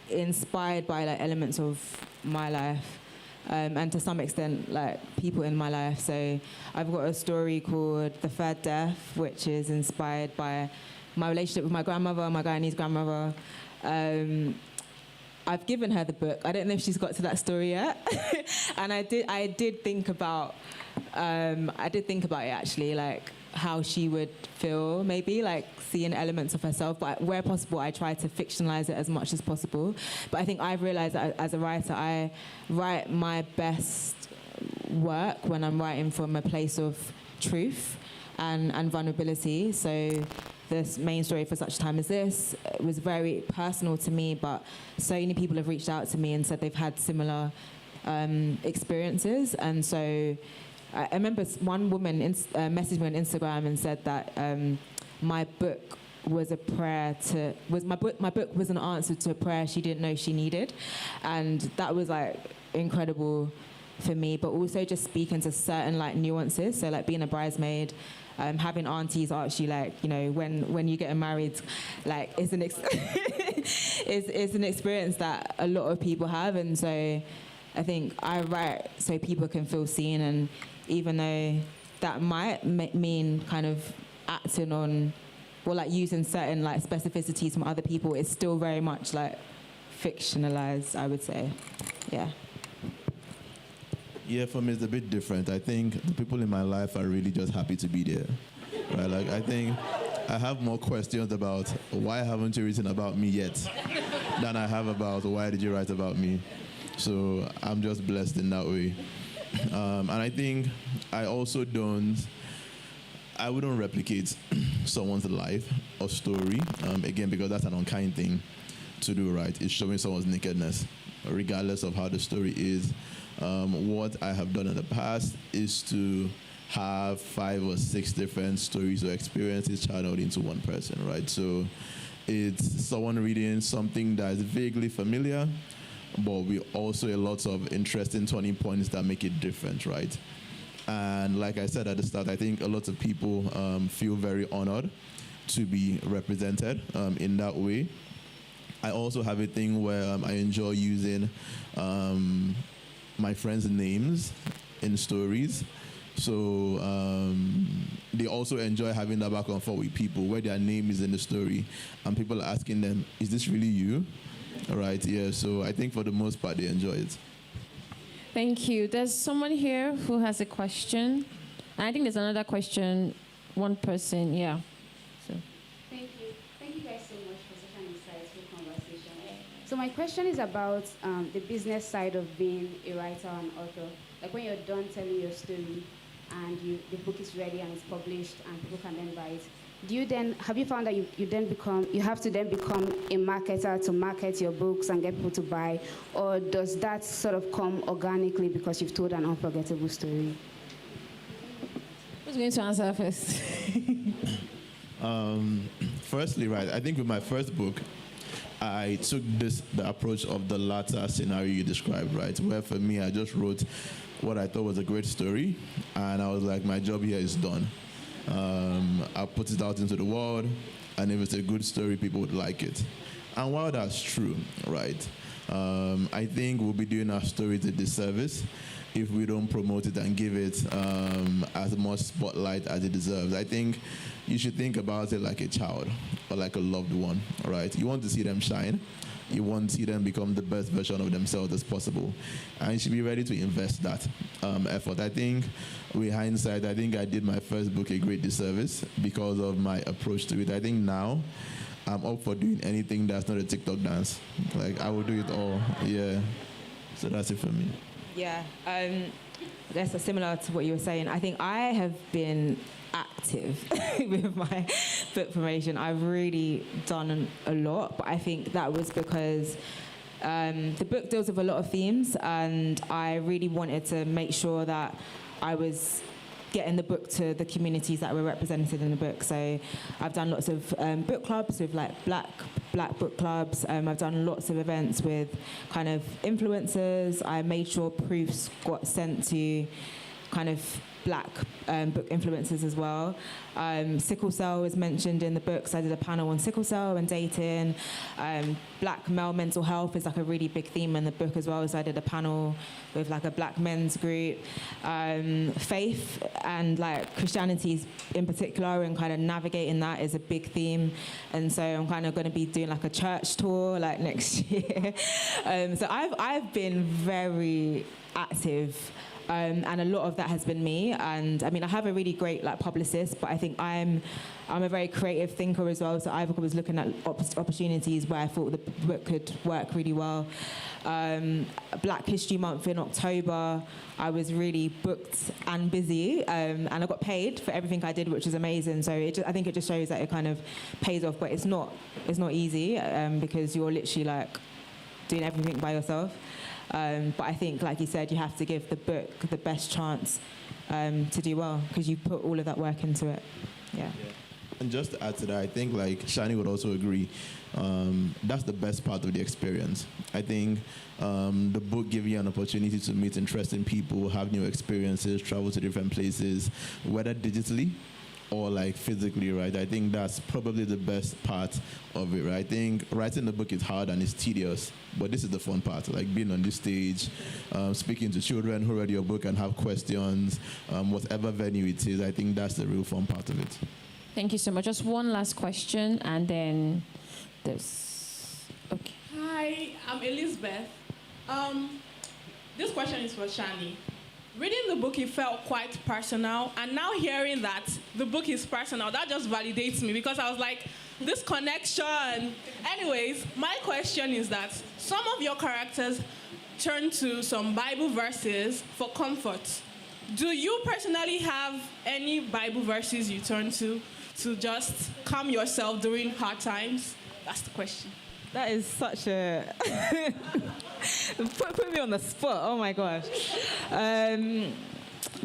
inspired by elements of my life. And to some extent, people in my life. So I've got a story called The Third Death, which is inspired by my relationship with my grandmother, my Guyanese grandmother. I've given her the book. I don't know if she's got to that story yet. And I did think about it actually, how she would feel, maybe, seeing elements of herself. But where possible, I try to fictionalize it as much as possible. But I think I've realized that as a writer, I write my best work when I'm writing from a place of truth and vulnerability. So this main story, For Such a Time as This, was very personal to me, but so many people have reached out to me and said they've had similar experiences. And so I remember one woman messaged me on Instagram and said that my book was a prayer to my book was an answer to a prayer she didn't know she needed, and that was incredible for me. But also just speaking to certain nuances. So being a bridesmaid, having aunties ask you when you're getting married, it's an it's an experience that a lot of people have, and so I think I write so people can feel seen, and even though that might mean kind of acting on or like using certain like specificities from other people, it's still very much like fictionalized, I would say. Yeah. Yeah, for me it's a bit different. I think the people in my life are really just happy to be there. Right? Like I think I have more questions about why haven't you written about me yet than I have about why did you write about me. So I'm just blessed in that way. And I think I also I wouldn't replicate someone's life or story, again, because that's an unkind thing to do, right? It's showing someone's nakedness, regardless of how the story is. What I have done in the past is to have 5 or 6 different stories or experiences channeled into one person, right? So it's someone reading something that is vaguely familiar, but with also a lot of interesting turning points that make it different, right? And like I said at the start, I think a lot of people feel very honored to be represented in that way. I also have a thing where I enjoy using my friends' names in stories. So they also enjoy having that back and forth with people where their name is in the story and people are asking them, is this really you? All right, yeah, so I think for the most part they enjoy it. Thank you. There's someone here who has a question. And I think there's another question, one person, yeah. So. Thank you. Thank you guys so much for such an insightful conversation. So my question is about the business side of being a writer and author. Like when you're done telling your story and the book is ready and it's published and people can then buy it, have you found that you have to then become a marketer to market your books and get people to buy, or does that sort of come organically because you've told an unforgettable story? Who's going to answer first? Firstly, right, I think with my first book, I took the approach of the latter scenario you described, right? Where for me, I just wrote what I thought was a great story, and I was like, my job here is done. I put it out into the world, and if it's a good story, people would like it. And while that's true, right, I think we'll be doing our stories a disservice if we don't promote it and give it as much spotlight as it deserves. I think you should think about it like a child or like a loved one, right? You want to see them shine. You want to see them become the best version of themselves as possible. And you should be ready to invest that effort. I think with hindsight, I think I did my first book a great disservice because of my approach to it. I think now I'm up for doing anything that's not a TikTok dance. Like, I will do it all, yeah. So that's it for me. Yeah, I guess similar to what you were saying, I think I have been active with my book promotion. I've really done a lot, but I think that was because the book deals with a lot of themes, and I really wanted to make sure that I was getting the book to the communities that were represented in the book. So I've done lots of book clubs with like black book clubs. I've done lots of events with kind of influencers. I made sure proofs got sent to kind of black book influencers as well. Sickle cell is mentioned in the books. I did a panel on sickle cell and dating. Black male mental health is like a really big theme in the book as well. So I did a panel with like a black men's group. Faith and like Christianity in particular, and kind of navigating that is a big theme. And so I'm kind of going to be doing like a church tour like next year. So I've been very active. And a lot of that has been me. And I mean, I have a really great like publicist, but I think I'm a very creative thinker as well. So I was looking at opportunities where I thought the book could work really well. Black History Month in October, I was really booked and busy, and I got paid for everything I did, which is amazing. So I think it just shows that it kind of pays off, but it's not easy because you're literally like doing everything by yourself. But I think, like you said, you have to give the book the best chance to do well because you put all of that work into it. Yeah. And just to add to that, I think like Shani would also agree, that's the best part of the experience. I think the book gives you an opportunity to meet interesting people, have new experiences, travel to different places, whether digitally or like physically, right? I think that's probably the best part of it, right? I think writing the book is hard and it's tedious, but this is the fun part, like being on this stage, speaking to children who read your book and have questions, whatever venue it is. I think that's the real fun part of it. Thank you so much. Just one last question, and then this. Okay. Hi, I'm Elizabeth. This question is for Shani. Reading the book, it felt quite personal, and now hearing that the book is personal, that just validates me, because I was like, this connection. Anyways, my question is that some of your characters turn to some Bible verses for comfort. Do you personally have any Bible verses you turn to just calm yourself during hard times? That's the question. That is such a... put me on the spot, oh my gosh.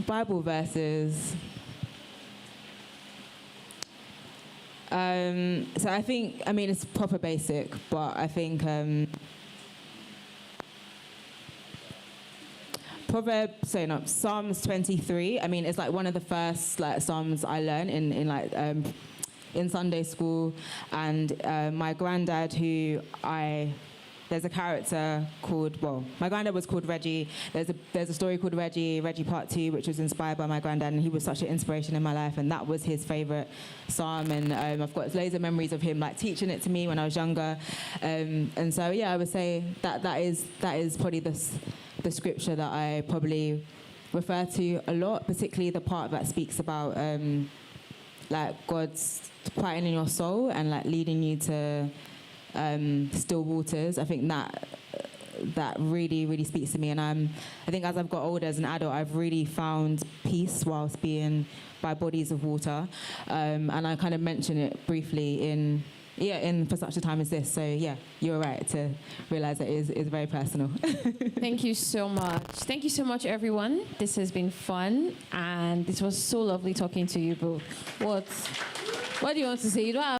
Bible verses. So I think, it's proper basic, but I think Psalms 23. It's like one of the first Psalms I learned in Sunday school, and my granddad, there's a character called, my granddad was called Reggie. There's a story called Reggie Part 2, which was inspired by my granddad, and he was such an inspiration in my life, and that was his favorite psalm, and I've got loads of memories of him teaching it to me when I was younger, and so I would say that is probably the scripture that I probably refer to a lot, particularly the part that speaks about God's quieting your soul and leading you to still waters. I think that really, really speaks to me, and I think as I've got older as an adult, I've really found peace whilst being by bodies of water, and I kind of mention it briefly in for such a time as this. So you're right to realize that it is very personal. Thank you so much. Thank you so much, everyone. This has been fun, and it was so lovely talking to you both. What do you want to say? You don't have